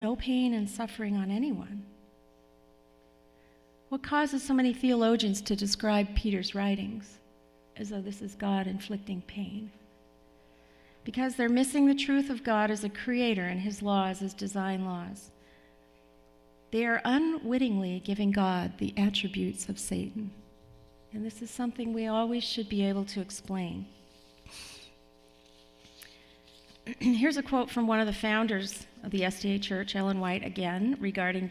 no pain and suffering on anyone. What causes so many theologians to describe Peter's writings as though this is God inflicting pain? Because they're missing the truth of God as a creator and his laws as design laws. They are unwittingly giving God the attributes of Satan. And this is something we always should be able to explain. Here's a quote from one of the founders of the SDA Church, Ellen White, again, regarding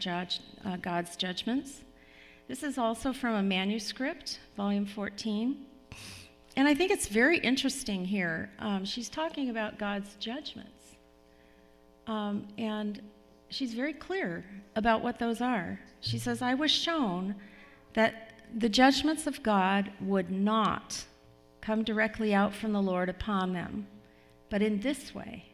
God's judgments. This is also from a manuscript, volume 14. And I think it's very interesting here. She's talking about God's judgments. And she's very clear about what those are. She says, I was shown that the judgments of God would not come directly out from the Lord upon them, but in this way.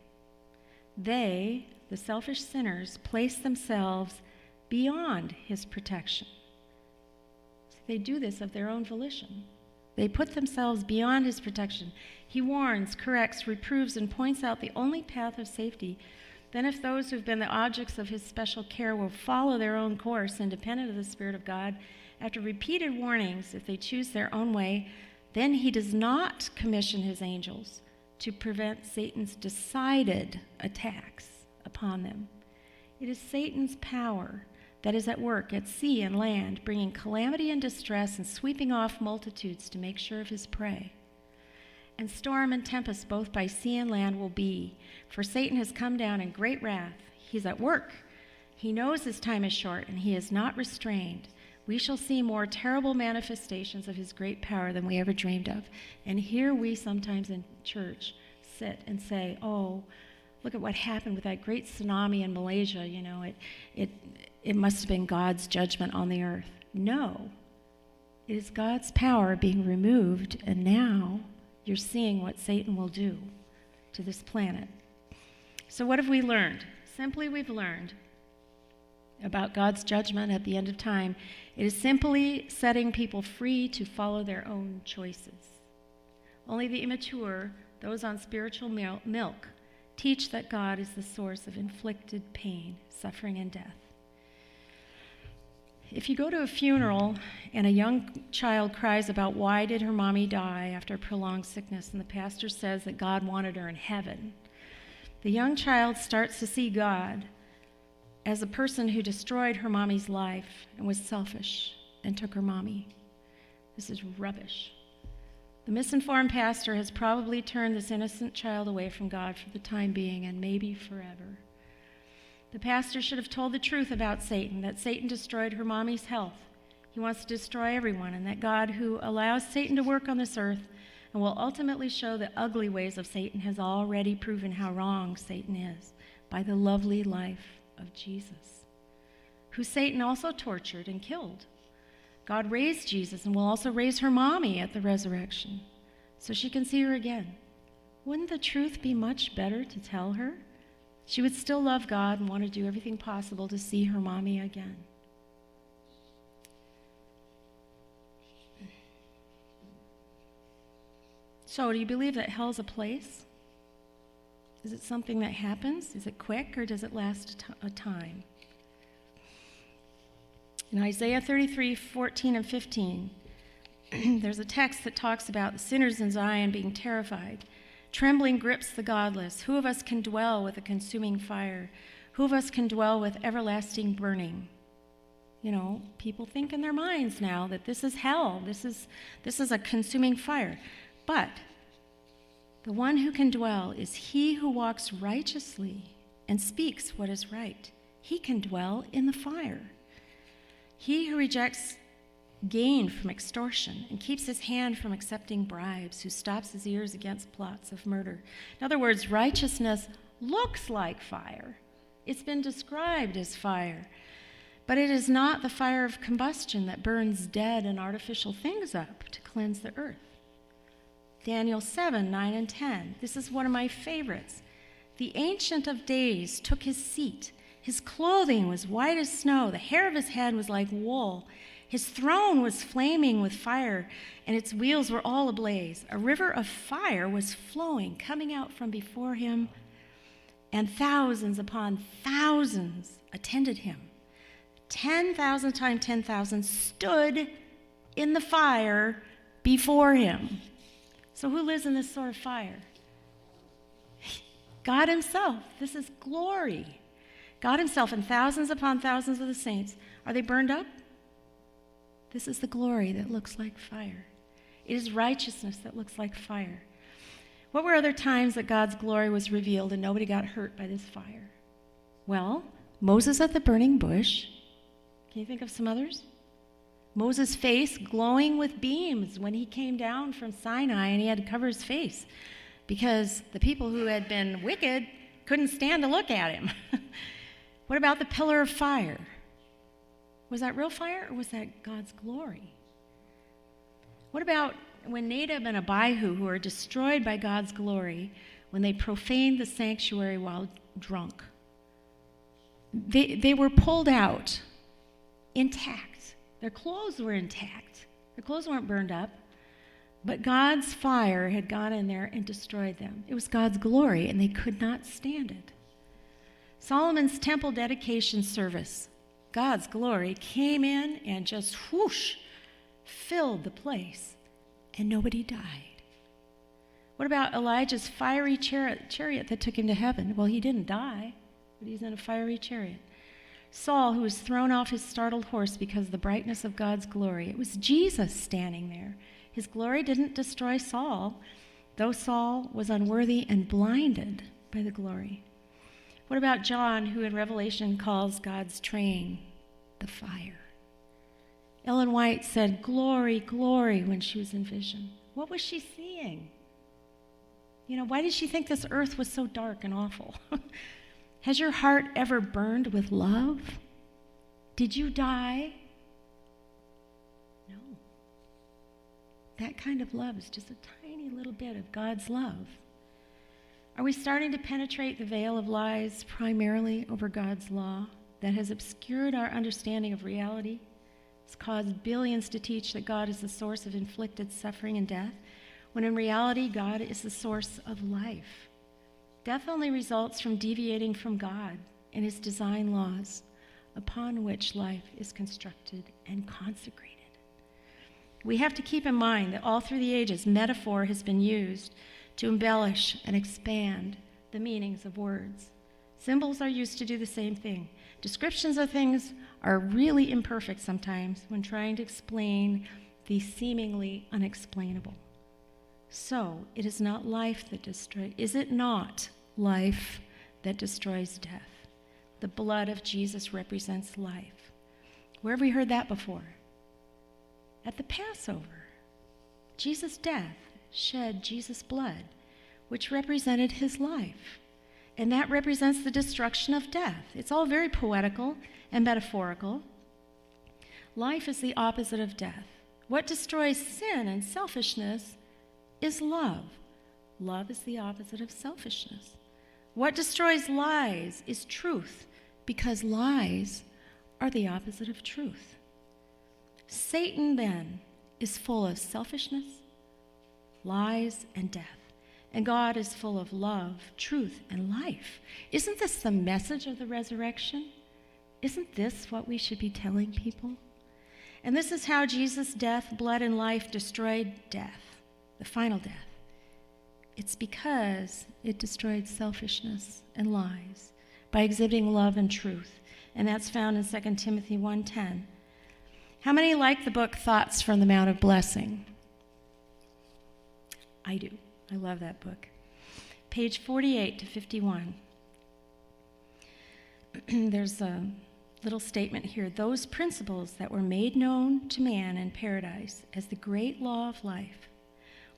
They, the selfish sinners, place themselves beyond his protection. They do this of their own volition. They put themselves beyond his protection. He warns, corrects, reproves, and points out the only path of safety. Then if those who've been the objects of his special care will follow their own course, independent of the Spirit of God, after repeated warnings, if they choose their own way, then he does not commission his angels to prevent Satan's decided attacks upon them. It is Satan's power that is at work at sea and land, bringing calamity and distress and sweeping off multitudes to make sure of his prey. And storm and tempest both by sea and land will be, for Satan has come down in great wrath. He's at work. He knows his time is short, and he is not restrained. We shall see more terrible manifestations of his great power than we ever dreamed of. And here we sometimes in church sit and say, oh, look at what happened with that great tsunami in Malaysia. You know, it must have been God's judgment on the earth. No, it is God's power being removed, and now you're seeing what Satan will do to this planet. So what have we learned? Simply, we've learned about God's judgment at the end of time. It is simply setting people free to follow their own choices. Only the immature, those on spiritual milk, teach that God is the source of inflicted pain, suffering, and death. If you go to a funeral and a young child cries about why did her mommy die after prolonged sickness, and the pastor says that God wanted her in heaven, the young child starts to see God as a person who destroyed her mommy's life and was selfish and took her mommy. This is rubbish. The misinformed pastor has probably turned this innocent child away from God for the time being and maybe forever. The pastor should have told the truth about Satan, that Satan destroyed her mommy's health. He wants to destroy everyone, and that God, who allows Satan to work on this earth and will ultimately show the ugly ways of Satan, has already proven how wrong Satan is by the lovely life of Jesus, who Satan also tortured and killed. God raised Jesus and will also raise her mommy at the resurrection so she can see her again. Wouldn't the truth be much better to tell her? She would still love God and want to do everything possible to see her mommy again. So, do you believe that hell's a place? Is it something that happens? Is it quick, or does it last a time? In Isaiah 33:14 and 15, there's a text that talks about the sinners in Zion being terrified. Trembling grips the godless. Who of us can dwell with a consuming fire? Who of us can dwell with everlasting burning? You know, people think in their minds now that this is hell. This is a consuming fire. But the one who can dwell is he who walks righteously and speaks what is right. He can dwell in the fire. He who rejects gain from extortion and keeps his hand from accepting bribes, who stops his ears against plots of murder. In other words, righteousness looks like fire. It's been described as fire, but it is not the fire of combustion that burns dead and artificial things up to cleanse the earth. Daniel 7:9 and 10. This is one of my favorites. The Ancient of Days took his seat. His clothing was white as snow. The hair of his head was like wool. His throne was flaming with fire, and its wheels were all ablaze. A river of fire was flowing, coming out from before him, and thousands upon thousands attended him. 10,000 times 10,000 stood in the fire before him. So who lives in this sort of fire? God himself. This is glory. God himself and thousands upon thousands of the saints. Are they burned up? This is the glory that looks like fire. It is righteousness that looks like fire. What were other times that God's glory was revealed and nobody got hurt by this fire? Well, Moses at the burning bush. Can you think of some others? Moses' face glowing with beams when he came down from Sinai and he had to cover his face because the people who had been wicked couldn't stand to look at him. What about the pillar of fire? Was that real fire or was that God's glory? What about when Nadab and Abihu, who were destroyed by God's glory, when they profaned the sanctuary while drunk? They were pulled out intact. Their clothes were intact. Their clothes weren't burned up. But God's fire had gone in there and destroyed them. It was God's glory, and they could not stand it. Solomon's temple dedication service, God's glory came in and just whoosh, filled the place, and nobody died. What about Elijah's fiery chariot that took him to heaven? Well, he didn't die, but he's in a fiery chariot. Saul, who was thrown off his startled horse because of the brightness of God's glory. It was Jesus standing there. His glory didn't destroy Saul, though Saul was unworthy and blinded by the glory. What about John, who in Revelation calls God's train the fire? Ellen White said, "Glory, glory," when she was in vision. What was she seeing? Why did she think this earth was so dark and awful? Has your heart ever burned with love? Did you die? No. That kind of love is just a tiny little bit of God's love. Are we starting to penetrate the veil of lies primarily over God's law that has obscured our understanding of reality? It's caused billions to teach that God is the source of inflicted suffering and death, when in reality, God is the source of life. Death only results from deviating from God and his design laws upon which life is constructed and consecrated. We have to keep in mind that all through the ages, metaphor has been used to embellish and expand the meanings of words. Symbols are used to do the same thing. Descriptions of things are really imperfect sometimes when trying to explain the seemingly unexplainable. So, it is not life that destroys. Is it not life that destroys death? The blood of Jesus represents life. Where have we heard that before? At the Passover. Jesus' death shed Jesus' blood, which represented his life. And that represents the destruction of death. It's all very poetical and metaphorical. Life is the opposite of death. What destroys sin and selfishness is love. Love is the opposite of selfishness. What destroys lies is truth, because lies are the opposite of truth. Satan, then, is full of selfishness, lies, and death. And God is full of love, truth, and life. Isn't this the message of the resurrection? Isn't this what we should be telling people? And this is how Jesus' death, blood, and life destroyed death, the final death. It's because it destroyed selfishness and lies by exhibiting love and truth. And that's found in 2 Timothy 1:10. How many like the book Thoughts from the Mount of Blessing? I do. I love that book. Page 48 to 51. There's a little statement here. Those principles that were made known to man in paradise as the great law of life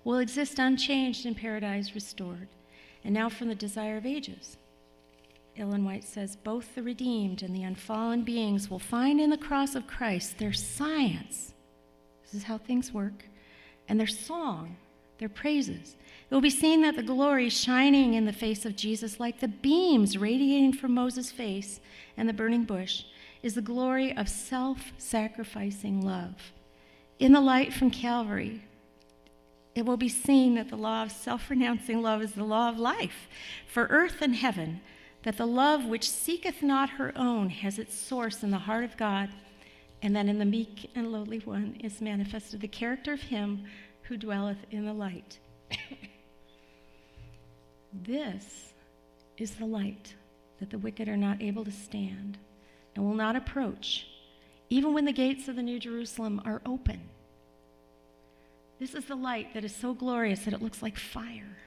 will exist unchanged in paradise restored, and now from the desire of ages. Ellen White says, both the redeemed and the unfallen beings will find in the cross of Christ their science. This is how things work. And their song, their praises. It will be seen that the glory shining in the face of Jesus, like the beams radiating from Moses' face and the burning bush, is the glory of self-sacrificing love. In the light from Calvary, it will be seen that the law of self-renouncing love is the law of life for earth and heaven, that the love which seeketh not her own has its source in the heart of God, and that in the meek and lowly one is manifested the character of him who dwelleth in the light. This is the light that the wicked are not able to stand and will not approach, even when the gates of the New Jerusalem are open. This is the light that is so glorious that it looks like fire.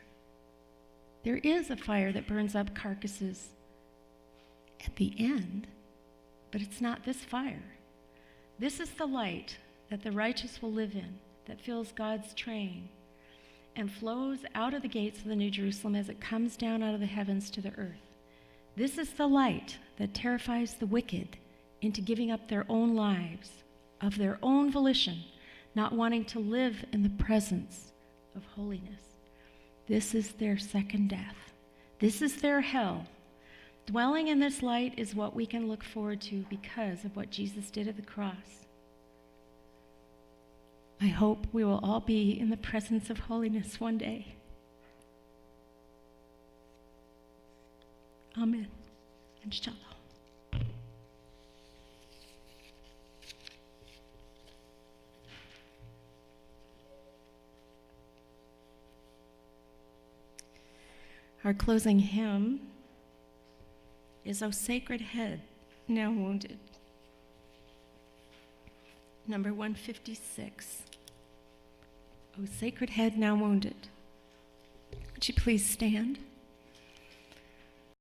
There is a fire that burns up carcasses at the end, but it's not this fire. This is the light that the righteous will live in, that fills God's train and flows out of the gates of the New Jerusalem as it comes down out of the heavens to the earth. This is the light that terrifies the wicked into giving up their own lives of their own volition, not wanting to live in the presence of holiness. This is their second death. This is their hell. Dwelling in this light is what we can look forward to because of what Jesus did at the cross. I hope we will all be in the presence of holiness one day. Amen and shalom. Our closing hymn is O Sacred Head, Now Wounded, number 156. O Sacred Head, Now Wounded. Would you please stand?